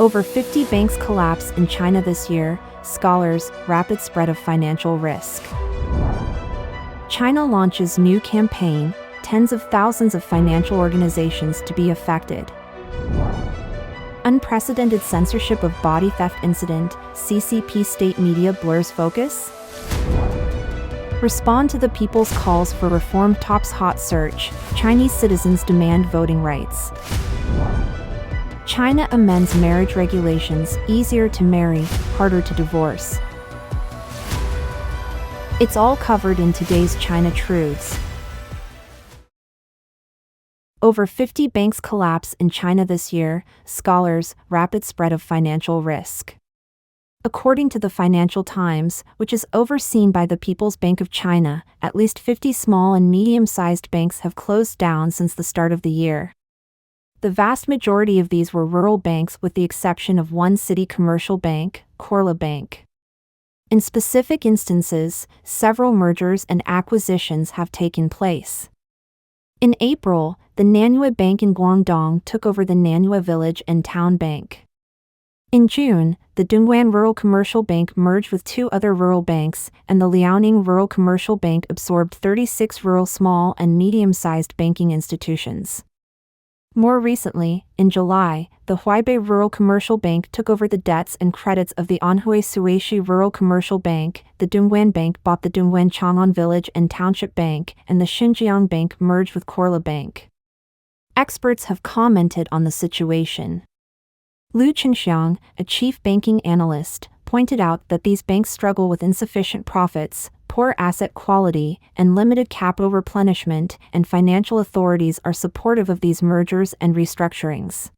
Over 50 banks collapse in China this year, scholars, rapid spread of financial risk. China launches new campaign, tens of thousands of financial organizations to be affected. Unprecedented censorship of body theft incident, CCP state media blurs focus? Respond to the people's calls for reform tops hot search, Chinese citizens demand voting rights. China amends marriage regulations, easier to marry, harder to divorce. It's all covered in today's China Truths. Over 50 banks collapse in China this year, scholars, rapid spread of financial risk. According to the Financial Times, which is overseen by the People's Bank of China, at least 50 small and medium-sized banks have closed down since the start of the year. The vast majority of these were rural banks with the exception of one city commercial bank, Korla Bank. In specific instances, several mergers and acquisitions have taken place. In April, the Nanyue Bank in Guangdong took over the Nanyue Village and Town Bank. In June, the Dongguan Rural Commercial Bank merged with two other rural banks, and the Liaoning Rural Commercial Bank absorbed 36 rural small and medium-sized banking institutions. More recently, in July, the Huaibei Rural Commercial Bank took over the debts and credits of the Anhui Suishi Rural Commercial Bank, the Dongguan Bank bought the Dongguan Chang'an Village and Township Bank, and the Xinjiang Bank merged with Korla Bank. Experts have commented on the situation. Lu Chenxiang, a chief banking analyst, pointed out that these banks struggle with insufficient profits, poor asset quality, and limited capital replenishment, and financial authorities are supportive of these mergers and restructurings.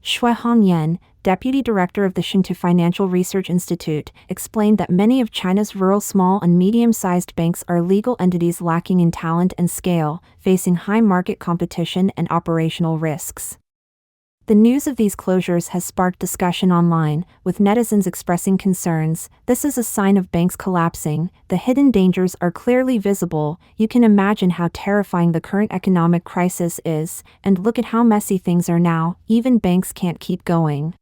Shui Hongyan, deputy director of the Xintu Financial Research Institute, explained that many of China's rural small and medium-sized banks are legal entities lacking in talent and scale, facing high market competition and operational risks. The news of these closures has sparked discussion online, with netizens expressing concerns. This is a sign of banks collapsing, the hidden dangers are clearly visible, you can imagine how terrifying the current economic crisis is, and look at how messy things are now, even banks can't keep going.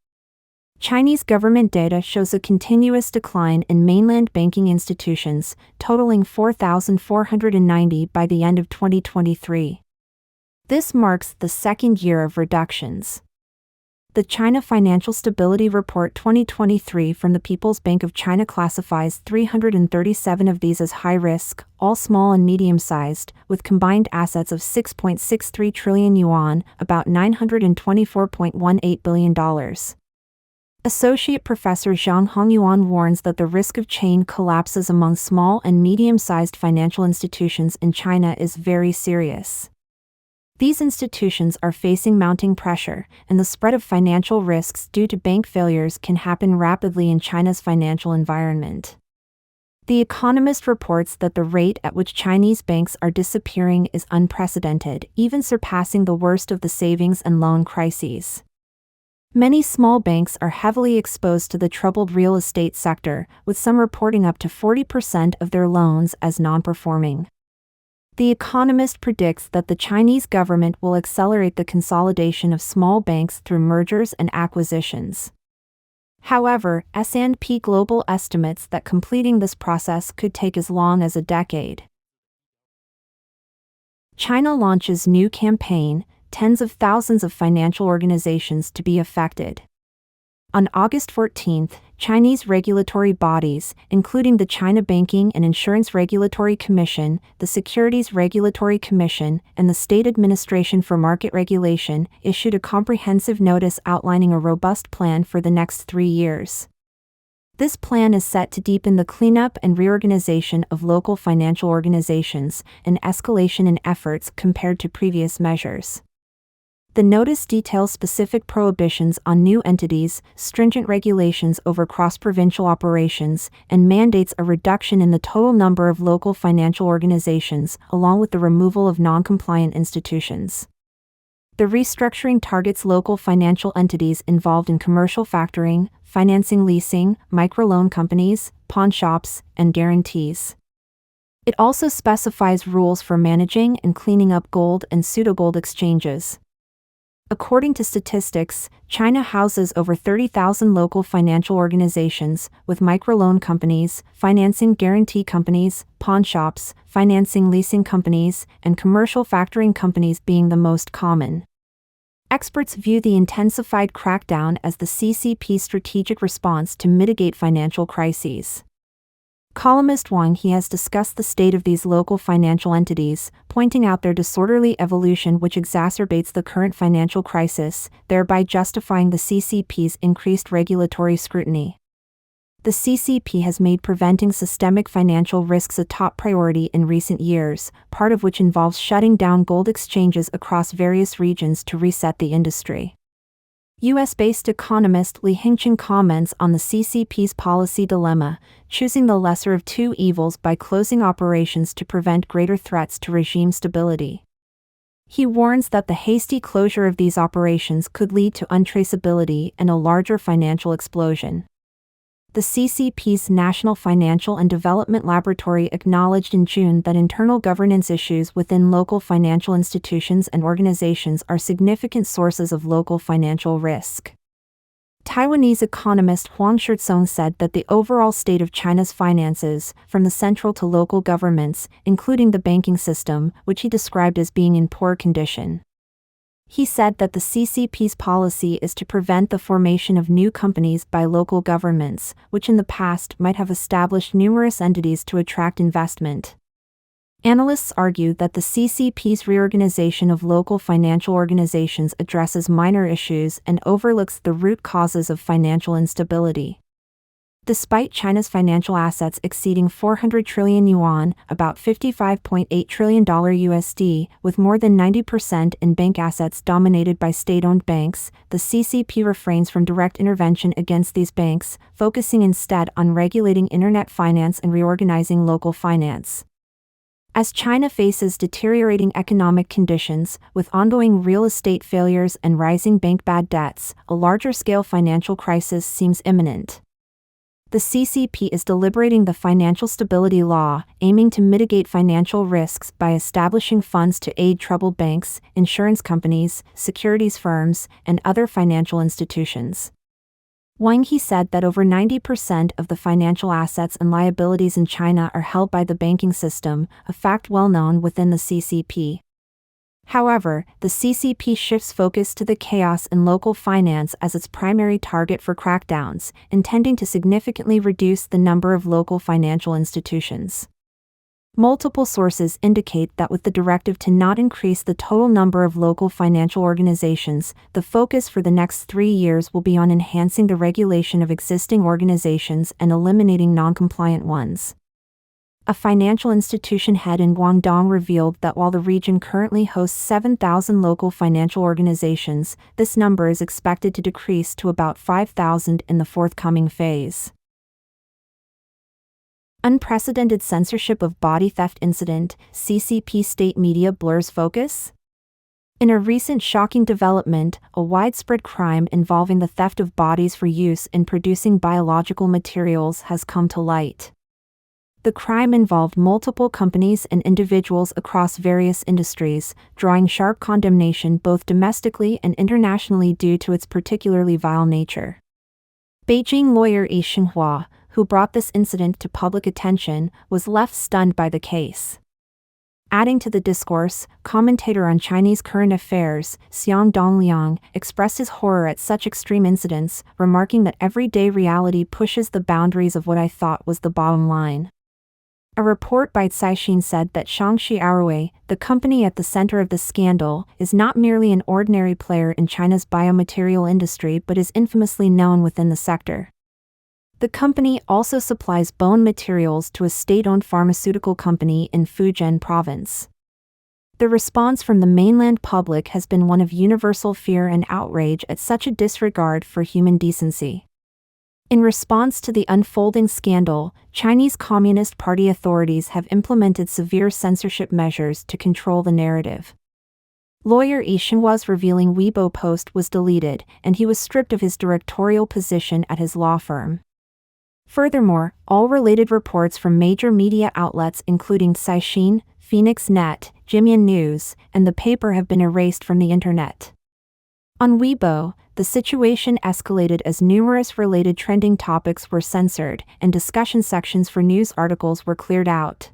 Chinese government data shows a continuous decline in mainland banking institutions, totaling 4,490 by the end of 2023. This marks the second year of reductions. The China Financial Stability Report 2023 from the People's Bank of China classifies 337 of these as high risk, all small and medium-sized, with combined assets of 6.63 trillion yuan, about $924.18 billion. Associate Professor Zhang Hongyuan warns that the risk of chain collapses among small and medium-sized financial institutions in China is very serious. These institutions are facing mounting pressure, and the spread of financial risks due to bank failures can happen rapidly in China's financial environment. The Economist reports that the rate at which Chinese banks are disappearing is unprecedented, even surpassing the worst of the savings and loan crises. Many small banks are heavily exposed to the troubled real estate sector, with some reporting up to 40% of their loans as non-performing. The Economist predicts that the Chinese government will accelerate the consolidation of small banks through mergers and acquisitions. However, S&P Global estimates that completing this process could take as long as a decade. China launches new campaign, tens of thousands of financial organizations to be affected. On August 14, Chinese regulatory bodies, including the China Banking and Insurance Regulatory Commission, the Securities Regulatory Commission, and the State Administration for Market Regulation, issued a comprehensive notice outlining a robust plan for the next 3 years. This plan is set to deepen the cleanup and reorganization of local financial organizations, an escalation in efforts compared to previous measures. The notice details specific prohibitions on new entities, stringent regulations over cross-provincial operations, and mandates a reduction in the total number of local financial organizations, along with the removal of non-compliant institutions. The restructuring targets local financial entities involved in commercial factoring, financing leasing, microloan companies, pawn shops, and guarantees. It also specifies rules for managing and cleaning up gold and pseudo-gold exchanges. According to statistics, China houses over 30,000 local financial organizations, with microloan companies, financing guarantee companies, pawnshops, financing leasing companies, and commercial factoring companies being the most common. Experts view the intensified crackdown as the CCP's strategic response to mitigate financial crises. Columnist Wang He has discussed the state of these local financial entities, pointing out their disorderly evolution which exacerbates the current financial crisis, thereby justifying the CCP's increased regulatory scrutiny. The CCP has made preventing systemic financial risks a top priority in recent years, part of which involves shutting down gold exchanges across various regions to reset the industry. US-based economist Li Hingqin comments on the CCP's policy dilemma, choosing the lesser of two evils by closing operations to prevent greater threats to regime stability. He warns that the hasty closure of these operations could lead to untraceability and a larger financial explosion. The CCP's National Financial and Development Laboratory acknowledged in June that internal governance issues within local financial institutions and organizations are significant sources of local financial risk. Taiwanese economist Huang Shizong said that the overall state of China's finances, from the central to local governments, including the banking system, which he described as being in poor condition. He said that the CCP's policy is to prevent the formation of new companies by local governments, which in the past might have established numerous entities to attract investment. Analysts argue that the CCP's reorganization of local financial organizations addresses minor issues and overlooks the root causes of financial instability. Despite China's financial assets exceeding 400 trillion yuan, about $55.8 trillion USD, with more than 90% in bank assets dominated by state-owned banks, the CCP refrains from direct intervention against these banks, focusing instead on regulating internet finance and reorganizing local finance. As China faces deteriorating economic conditions, with ongoing real estate failures and rising bank bad debts, a larger-scale financial crisis seems imminent. The CCP is deliberating the Financial Stability Law, aiming to mitigate financial risks by establishing funds to aid troubled banks, insurance companies, securities firms, and other financial institutions. Wang He said that over 90% of the financial assets and liabilities in China are held by the banking system, a fact well known within the CCP. However, the CCP shifts focus to the chaos in local finance as its primary target for crackdowns, intending to significantly reduce the number of local financial institutions. Multiple sources indicate that with the directive to not increase the total number of local financial organizations, the focus for the next 3 years will be on enhancing the regulation of existing organizations and eliminating non-compliant ones. A financial institution head in Guangdong revealed that while the region currently hosts 7,000 local financial organizations, this number is expected to decrease to about 5,000 in the forthcoming phase. Unprecedented censorship of body theft incident, CCP state media blurs focus? In a recent shocking development, a widespread crime involving the theft of bodies for use in producing biological materials has come to light. The crime involved multiple companies and individuals across various industries, drawing sharp condemnation both domestically and internationally due to its particularly vile nature. Beijing lawyer Yi Xinhua, who brought this incident to public attention, was left stunned by the case. Adding to the discourse, commentator on Chinese current affairs, Xiang Dongliang, expressed his horror at such extreme incidents, remarking that everyday reality pushes the boundaries of what I thought was the bottom line. A report by Caixin said that Shangxi Airway, the company at the center of the scandal, is not merely an ordinary player in China's biomaterial industry but is infamously known within the sector. The company also supplies bone materials to a state-owned pharmaceutical company in Fujian province. The response from the mainland public has been one of universal fear and outrage at such a disregard for human decency. In response to the unfolding scandal, Chinese Communist Party authorities have implemented severe censorship measures to control the narrative. Lawyer Yi Xinhua's revealing Weibo post was deleted, and he was stripped of his directorial position at his law firm. Furthermore, all related reports from major media outlets including Caixin, Phoenix Net, Jimyan News, and the paper have been erased from the internet. On Weibo, the situation escalated as numerous related trending topics were censored and discussion sections for news articles were cleared out.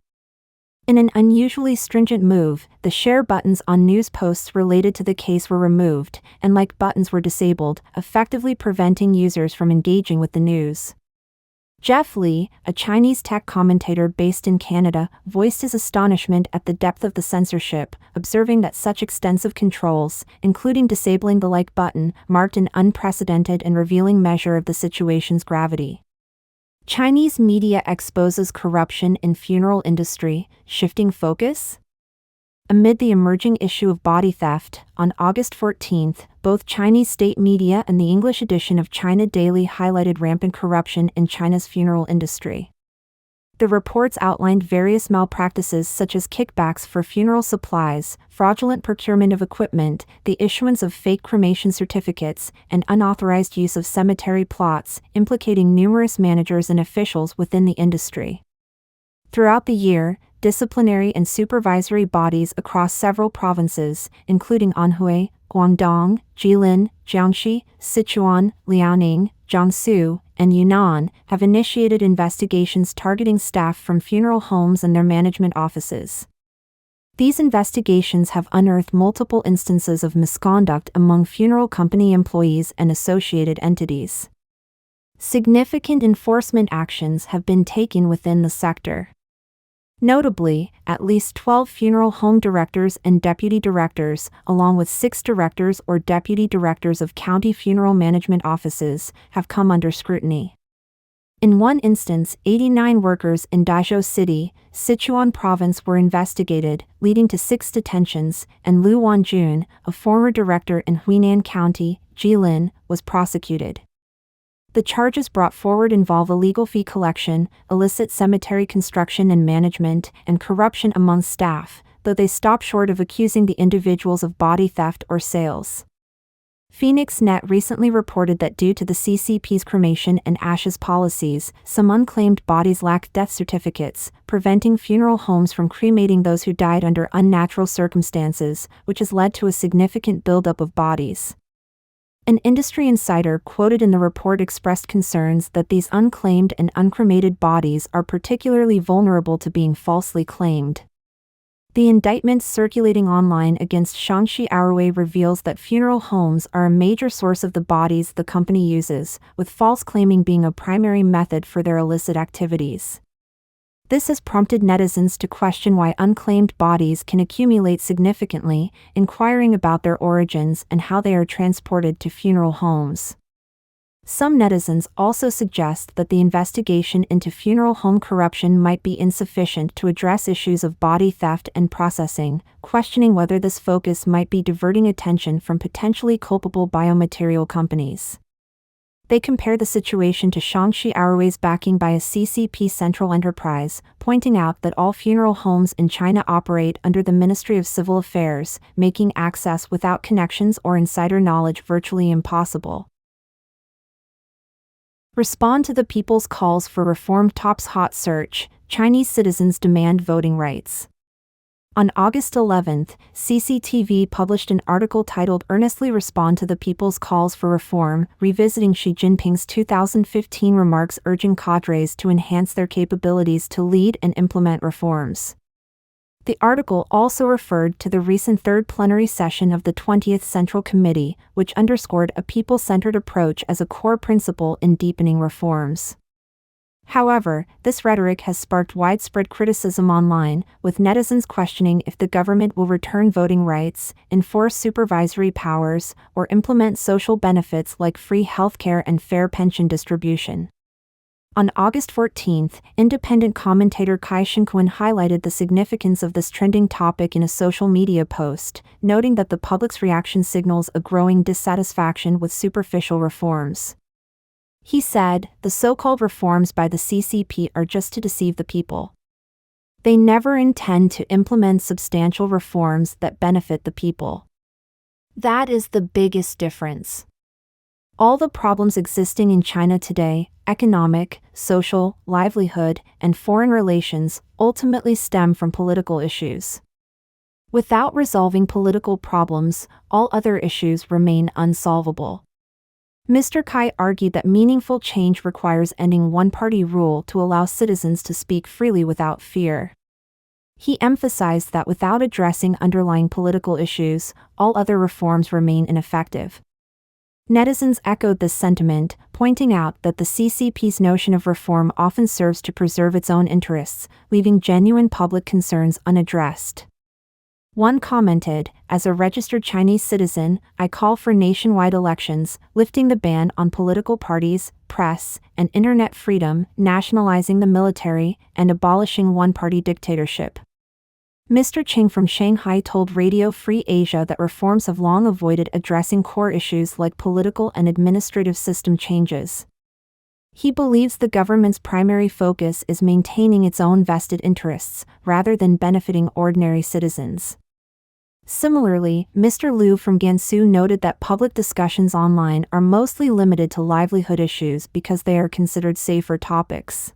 In an unusually stringent move, the share buttons on news posts related to the case were removed, and like buttons were disabled, effectively preventing users from engaging with the news. Jeff Lee, a Chinese tech commentator based in Canada, voiced his astonishment at the depth of the censorship, observing that such extensive controls, including disabling the like button, marked an unprecedented and revealing measure of the situation's gravity. Chinese media exposes corruption in funeral industry, shifting focus? Amid the emerging issue of body theft, on August 14, both Chinese state media and the English edition of China Daily highlighted rampant corruption in China's funeral industry. The reports outlined various malpractices such as kickbacks for funeral supplies, fraudulent procurement of equipment, the issuance of fake cremation certificates, and unauthorized use of cemetery plots, implicating numerous managers and officials within the industry. Throughout the year, disciplinary and supervisory bodies across several provinces, including Anhui, Guangdong, Jilin, Jiangxi, Sichuan, Liaoning, Jiangsu, and Yunnan, have initiated investigations targeting staff from funeral homes and their management offices. These investigations have unearthed multiple instances of misconduct among funeral company employees and associated entities. Significant enforcement actions have been taken within the sector. Notably, at least 12 funeral home directors and deputy directors, along with 6 directors or deputy directors of county funeral management offices, have come under scrutiny. In one instance, 89 workers in Dazhou City, Sichuan Province were investigated, leading to 6 detentions, and Lu Wanjun, a former director in Huinan County, Jilin, was prosecuted. The charges brought forward involve illegal fee collection, illicit cemetery construction and management, and corruption among staff, though they stop short of accusing the individuals of body theft or sales. Phoenix Net recently reported that due to the CCP's cremation and ashes policies, some unclaimed bodies lacked death certificates, preventing funeral homes from cremating those who died under unnatural circumstances, which has led to a significant buildup of bodies. An industry insider quoted in the report expressed concerns that these unclaimed and uncremated bodies are particularly vulnerable to being falsely claimed. The indictment circulating online against Shaanxi Airway reveals that funeral homes are a major source of the bodies the company uses, with false claiming being a primary method for their illicit activities. This has prompted netizens to question why unclaimed bodies can accumulate significantly, inquiring about their origins and how they are transported to funeral homes. Some netizens also suggest that the investigation into funeral home corruption might be insufficient to address issues of body theft and processing, questioning whether this focus might be diverting attention from potentially culpable biomaterial companies. They compare the situation to Shaanxi Airway's backing by a CCP central enterprise, pointing out that all funeral homes in China operate under the Ministry of Civil Affairs, making access without connections or insider knowledge virtually impossible. Respond to the people's calls for reform tops hot search, Chinese citizens demand voting rights. On August 11, CCTV published an article titled Earnestly Respond to the People's Calls for Reform, revisiting Xi Jinping's 2015 remarks urging cadres to enhance their capabilities to lead and implement reforms. The article also referred to the recent third plenary session of the 20th Central Committee, which underscored a people-centered approach as a core principle in deepening reforms. However, this rhetoric has sparked widespread criticism online, with netizens questioning if the government will return voting rights, enforce supervisory powers, or implement social benefits like free healthcare and fair pension distribution. On August 14, independent commentator Kai Shinquan highlighted the significance of this trending topic in a social media post, noting that the public's reaction signals a growing dissatisfaction with superficial reforms. He said, "The so-called reforms by the CCP are just to deceive the people. They never intend to implement substantial reforms that benefit the people. That is the biggest difference. All the problems existing in China today, economic, social, livelihood, and foreign relations, ultimately stem from political issues. Without resolving political problems, all other issues remain unsolvable. Mr. Kai argued that meaningful change requires ending one-party rule to allow citizens to speak freely without fear. He emphasized that without addressing underlying political issues, all other reforms remain ineffective. Netizens echoed this sentiment, pointing out that the CCP's notion of reform often serves to preserve its own interests, leaving genuine public concerns unaddressed. One commented, "As a registered Chinese citizen, I call for nationwide elections, lifting the ban on political parties, press, and internet freedom, nationalizing the military, and abolishing one-party dictatorship." Mr. Ching from Shanghai told Radio Free Asia that reforms have long avoided addressing core issues like political and administrative system changes. He believes the government's primary focus is maintaining its own vested interests, rather than benefiting ordinary citizens. Similarly, Mr. Liu from Gansu noted that public discussions online are mostly limited to livelihood issues because they are considered safer topics.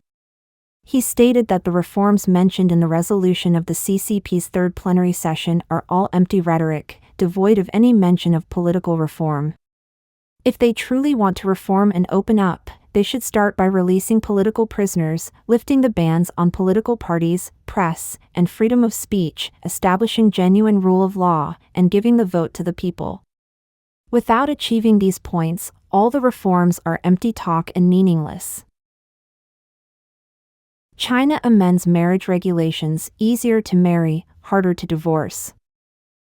He stated that the reforms mentioned in the resolution of the CCP's third plenary session are all empty rhetoric, devoid of any mention of political reform. If they truly want to reform and open up, they should start by releasing political prisoners, lifting the bans on political parties, press, and freedom of speech, establishing genuine rule of law, and giving the vote to the people. Without achieving these points, all the reforms are empty talk and meaningless. China amends marriage regulations, easier to marry, harder to divorce.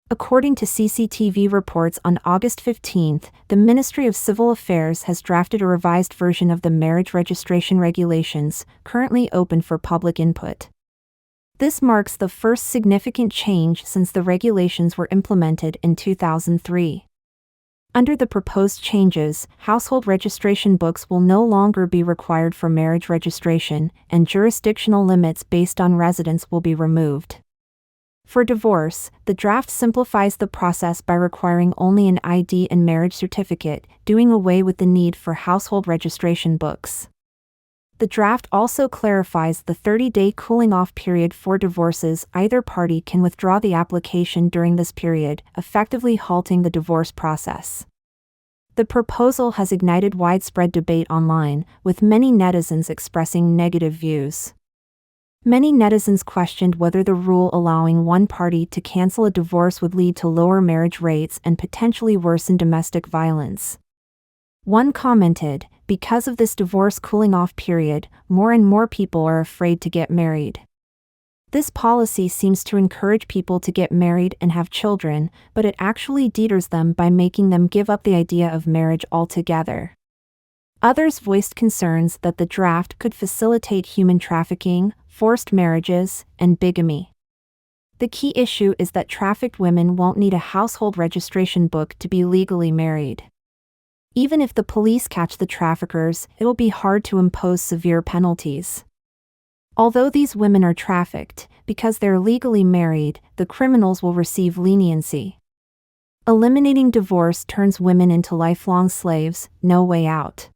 According to CCTV reports on August 15, the Ministry of Civil Affairs has drafted a revised version of the marriage registration regulations, currently open for public input. This marks the first significant change since the regulations were implemented in 2003. Under the proposed changes, household registration books will no longer be required for marriage registration, and jurisdictional limits based on residence will be removed. For divorce, the draft simplifies the process by requiring only an ID and marriage certificate, doing away with the need for household registration books. The draft also clarifies the 30-day cooling-off period for divorces. Either party can withdraw the application during this period, effectively halting the divorce process. The proposal has ignited widespread debate online, with many netizens expressing negative views. Many netizens questioned whether the rule allowing one party to cancel a divorce would lead to lower marriage rates and potentially worsen domestic violence. One commented, "Because of this divorce cooling-off period, more and more people are afraid to get married. This policy seems to encourage people to get married and have children, but it actually deters them by making them give up the idea of marriage altogether." Others voiced concerns that the draft could facilitate human trafficking, forced marriages, and bigamy. The key issue is that trafficked women won't need a household registration book to be legally married. Even if the police catch the traffickers, it will be hard to impose severe penalties. Although these women are trafficked, because they're legally married, the criminals will receive leniency. Eliminating divorce turns women into lifelong slaves, no way out.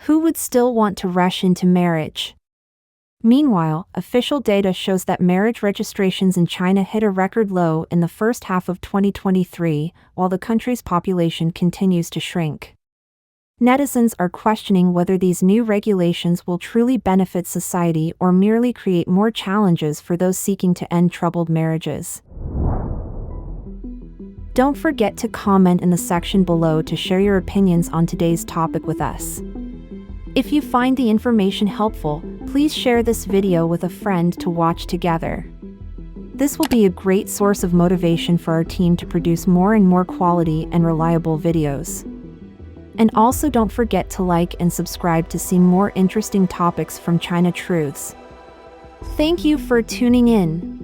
Who would still want to rush into marriage? Meanwhile, official data shows that marriage registrations in China hit a record low in the first half of 2023, while the country's population continues to shrink. Netizens are questioning whether these new regulations will truly benefit society or merely create more challenges for those seeking to end troubled marriages. Don't forget to comment in the section below to share your opinions on today's topic with us. If you find the information helpful, please share this video with a friend to watch together. This will be a great source of motivation for our team to produce more and more quality and reliable videos. And also don't forget to like and subscribe to see more interesting topics from China Truths. Thank you for tuning in.